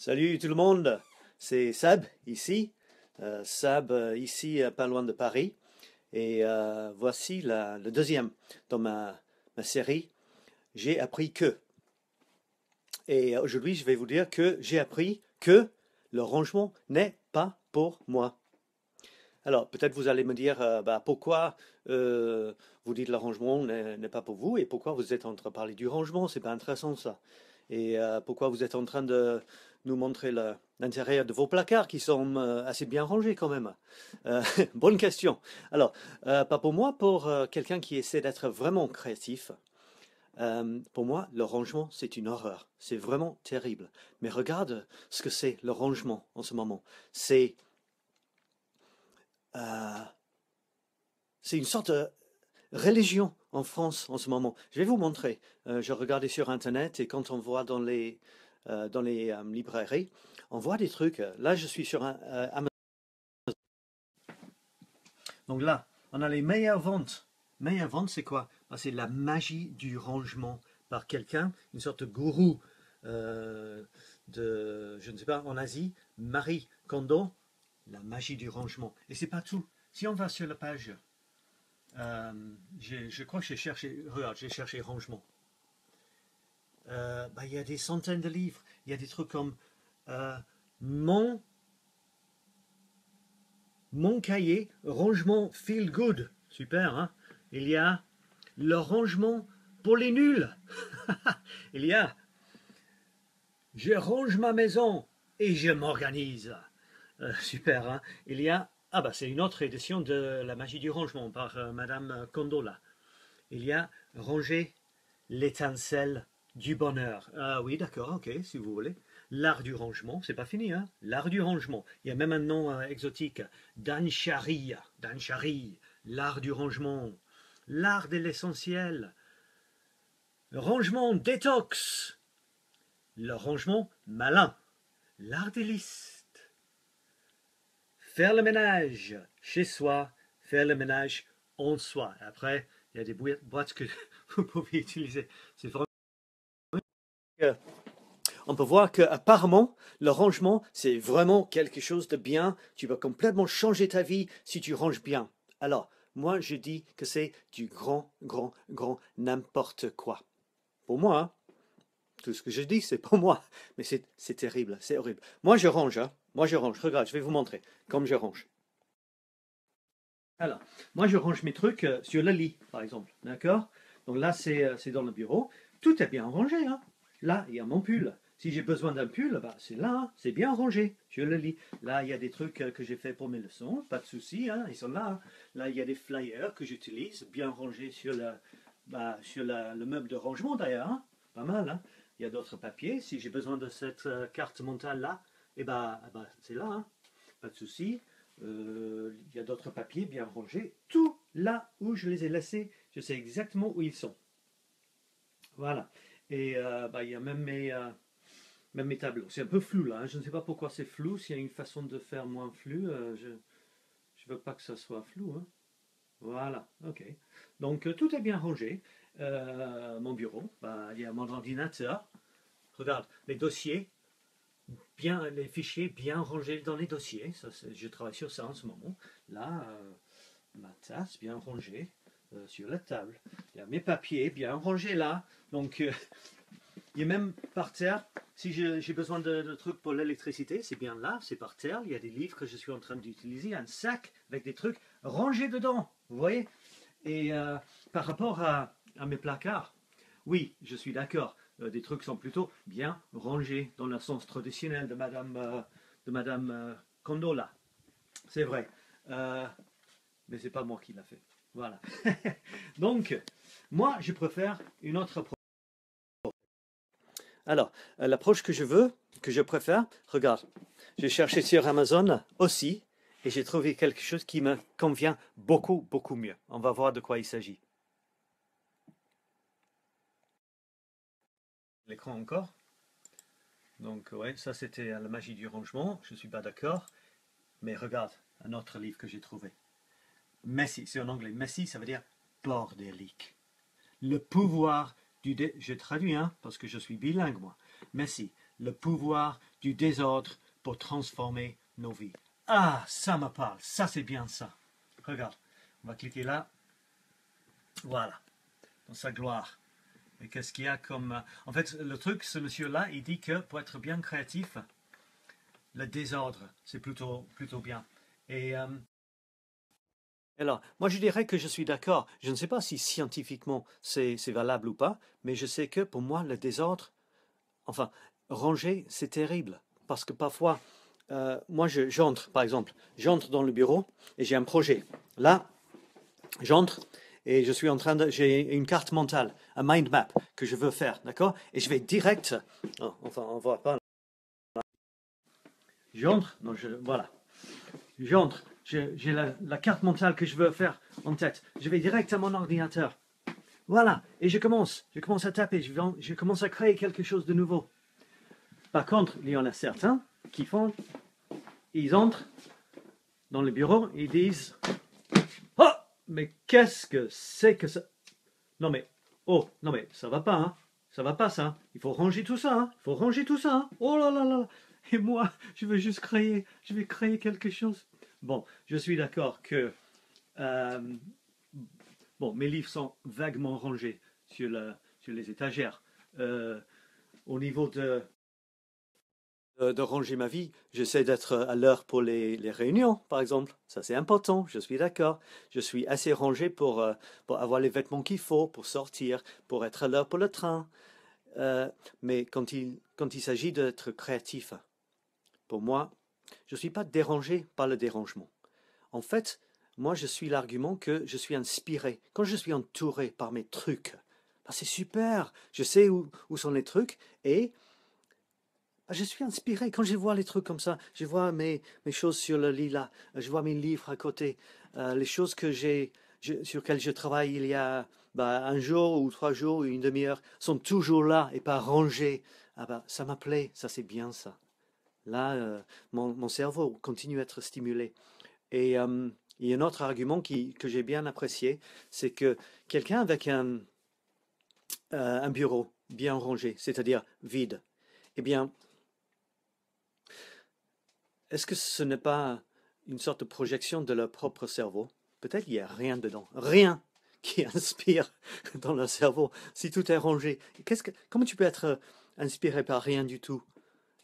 Salut tout le monde, c'est Sab ici, ici pas loin de Paris, et voici le deuxième dans ma série J'ai appris que. Et aujourd'hui je vais vous dire que j'ai appris que le rangement n'est pas pour moi. Alors peut-être vous allez me dire pourquoi vous dites le rangement n'est pas pour vous et pourquoi vous êtes en train de parler du rangement, c'est pas intéressant ça. Et pourquoi vous êtes en train de nous montrer l'intérieur de vos placards qui sont assez bien rangés quand même. Bonne question. Alors, pas pour moi, pour quelqu'un qui essaie d'être vraiment créatif. Pour moi, le rangement, c'est une horreur. C'est vraiment terrible. Mais regarde ce que c'est le rangement en ce moment. Euh, c'est une sorte de religion en France en ce moment. Je vais vous montrer. Je regardais sur Internet et quand on voit dans les librairies, on voit des trucs. Là, je suis sur Amazon. Donc là, on a les meilleures ventes. Meilleures ventes, c'est quoi? C'est la magie du rangement par quelqu'un, une sorte de gourou je ne sais pas, en Asie, Marie Kondo, la magie du rangement. Et c'est pas tout. Si on va sur la page, je crois que j'ai cherché, regarde, j'ai cherché rangement. Il y a des centaines de livres. Il y a des trucs comme euh, mon, mon cahier, rangement feel good. Super, hein? Il y a le rangement pour les nuls. Il y a je range ma maison et je m'organise. Super, hein? Il y a c'est une autre édition de La magie du rangement par Madame Condola. Il y a ranger l'étincelle du bonheur. Ah oui, d'accord, ok, si vous voulez. L'art du rangement, c'est pas fini, hein? L'art du rangement. Il y a même un nom exotique. Danchari, l'art du rangement. L'art de l'essentiel. Rangement détox. Le rangement malin. L'art des listes. Faire le ménage chez soi. Faire le ménage en soi. Après, il y a des boîtes que vous pouvez utiliser. C'est vraiment... On peut voir qu'apparemment, le rangement, c'est vraiment quelque chose de bien. Tu vas complètement changer ta vie si tu ranges bien. Alors, moi, je dis que c'est du grand, grand, grand n'importe quoi. Pour moi, hein, tout ce que je dis, c'est pour moi. Mais c'est terrible, c'est horrible. Moi, je range, hein. Moi, je range. Regarde, je vais vous montrer comme je range. Alors, moi, je range mes trucs sur le lit, par exemple. D'accord? Donc là, c'est dans le bureau. Tout est bien rangé, hein. Là, il y a mon pull. Si j'ai besoin d'un pull, c'est là, hein. C'est bien rangé sur le lit. Là, il y a des trucs que j'ai fait pour mes leçons, pas de souci, hein. Ils sont là, hein. Là, il y a des flyers que j'utilise, bien rangés sur le meuble de rangement d'ailleurs, hein. Pas mal, hein. Il y a d'autres papiers. Si j'ai besoin de cette carte mentale là, c'est là, hein. Pas de souci. Il y a d'autres papiers bien rangés. Tout là où je les ai laissés, je sais exactement où ils sont. Voilà. Et il y a même mes tableaux. C'est un peu flou là, hein. Je ne sais pas pourquoi c'est flou. S'il y a une façon de faire moins flou, je ne veux pas que ça soit flou, hein. Voilà, ok. Donc tout est bien rangé. Mon bureau, il y a mon ordinateur. Regarde, les dossiers, les fichiers bien rangés dans les dossiers. Ça, je travaille sur ça en ce moment. Là, ma tasse bien rangée sur la table. Il y a mes papiers bien rangés là. Donc, il y a même par terre, si j'ai besoin de trucs pour l'électricité, c'est bien là, c'est par terre. Il y a des livres que je suis en train d'utiliser, un sac avec des trucs rangés dedans. Vous voyez? Et par rapport à mes placards, oui, je suis d'accord. Des trucs sont plutôt bien rangés dans le sens traditionnel de Madame Condola. C'est vrai. Mais c'est pas moi qui l'a fait. Voilà. Donc, moi, je préfère une autre approche. Alors, l'approche que je préfère, regarde, j'ai cherché sur Amazon aussi, et j'ai trouvé quelque chose qui me convient beaucoup, beaucoup mieux. On va voir de quoi il s'agit. L'écran encore. Donc, ouais, ça c'était la magie du rangement. Je ne suis pas d'accord. Mais regarde, un autre livre que j'ai trouvé. Messy, c'est en anglais. Messy, ça veut dire bordélique. Le pouvoir je traduis, hein, parce que je suis bilingue, moi. Messy, le pouvoir du désordre pour transformer nos vies. Ah, ça me parle. Ça, c'est bien ça. Regarde. On va cliquer là. Voilà. Dans sa gloire. Et qu'est-ce qu'il y a comme... En fait, le truc, ce monsieur-là, il dit que pour être bien créatif, le désordre, c'est plutôt bien. Et alors, moi je dirais que je suis d'accord. Je ne sais pas si scientifiquement c'est valable ou pas, mais je sais que pour moi, le désordre, enfin, ranger, c'est terrible. Parce que parfois, moi j'entre, par exemple, j'entre dans le bureau et j'ai un projet. Là, j'entre et je suis en train de... J'ai une carte mentale, un mind map que je veux faire, d'accord? Et je vais direct... Oh, enfin, on voit pas. J'entre, non, voilà. J'entre, j'ai la carte mentale que je veux faire en tête. Je vais direct à mon ordinateur. Voilà, et je commence à taper, je commence à créer quelque chose de nouveau. Par contre, il y en a certains qui font, ils entrent dans le bureau, ils disent « Oh, mais qu'est-ce que c'est que ça ?» Non mais, oh, non mais, ça va pas, hein. Ça va pas, ça. Il faut ranger tout ça, hein. Il faut ranger tout ça, hein. Oh là là là. Et moi, je vais juste je vais créer quelque chose. Bon, je suis d'accord que, bon, mes livres sont vaguement rangés sur les étagères. Au niveau de ranger ma vie, j'essaie d'être à l'heure pour les réunions, par exemple. Ça, c'est important, je suis d'accord. Je suis assez rangé pour avoir les vêtements qu'il faut, pour sortir, pour être à l'heure pour le train. Mais quand il s'agit d'être créatif, pour moi, je ne suis pas dérangé par le dérangement. En fait, moi, je suis l'argument que je suis inspiré. Quand je suis entouré par mes trucs, bah, c'est super. Je sais où sont les trucs et bah, je suis inspiré. Quand je vois les trucs comme ça, je vois mes choses sur le lit là, je vois mes livres à côté, les choses sur lesquelles je travaille il y a bah, un jour ou 3 jours ou une demi-heure sont toujours là et pas rangées. Ah bah, ça m'appelait, ça c'est bien ça. Là, mon cerveau continue à être stimulé. Et il y a un autre argument que j'ai bien apprécié, c'est que quelqu'un avec un bureau bien rangé, c'est-à-dire vide, eh bien, est-ce que ce n'est pas une sorte de projection de leur propre cerveau? Peut-être qu'il n'y a rien dedans, rien qui inspire dans leur cerveau si tout est rangé. Comment tu peux être inspiré par rien du tout?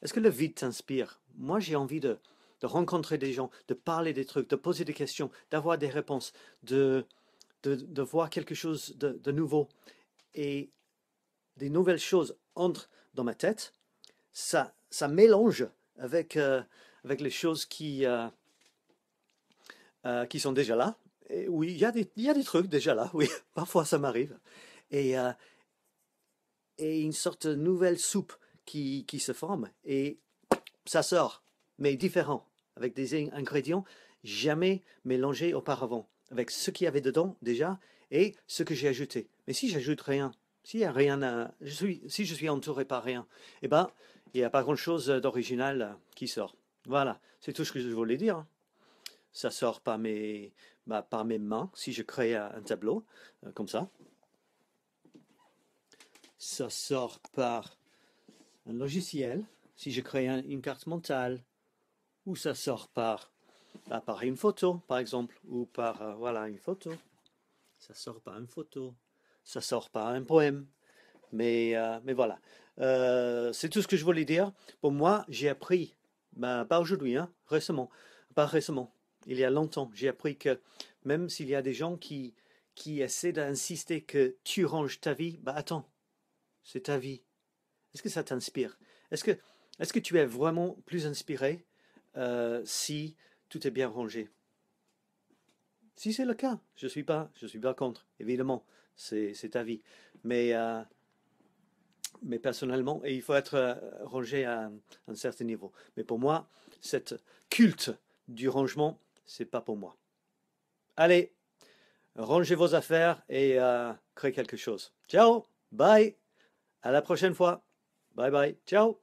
Est-ce que le vide t'inspire? Moi, j'ai envie de rencontrer des gens, de parler des trucs, de poser des questions, d'avoir des réponses, de voir quelque chose de nouveau. Et des nouvelles choses entrent dans ma tête. Ça mélange avec les choses qui sont déjà là. Et oui, il y a des trucs déjà là, oui, parfois ça m'arrive. Et, une sorte de nouvelle soupe qui se forme. Et ça sort, mais différent, avec des ingrédients jamais mélangés auparavant, avec ce qu'il y avait dedans déjà et ce que j'ai ajouté. Mais si j'ajoute rien, s'il y a rien si je suis entouré par rien, eh ben, il n'y a pas grand-chose d'original qui sort. Voilà, c'est tout ce que je voulais dire. Ça sort par mes mains, si je crée un tableau, comme ça. Ça sort par un logiciel, si je crée une carte mentale, ou ça sort par une photo, par exemple, ou par, voilà, une photo. Ça sort par une photo. Ça sort par un poème. Mais voilà. C'est tout ce que je voulais dire. Pour moi, j'ai appris, pas aujourd'hui, hein, récemment, pas récemment, il y a longtemps, j'ai appris que même s'il y a des gens qui essaient d'insister que tu ranges ta vie, attends, c'est ta vie. Est-ce que ça t'inspire? Est-ce que tu es vraiment plus inspiré si tout est bien rangé? Si c'est le cas, je suis pas contre. Évidemment, c'est ta vie. Mais personnellement, et il faut être rangé à un certain niveau. Mais pour moi, cette culte du rangement, c'est pas pour moi. Allez, rangez vos affaires et créez quelque chose. Ciao, bye, à la prochaine fois. Bye bye, ciao.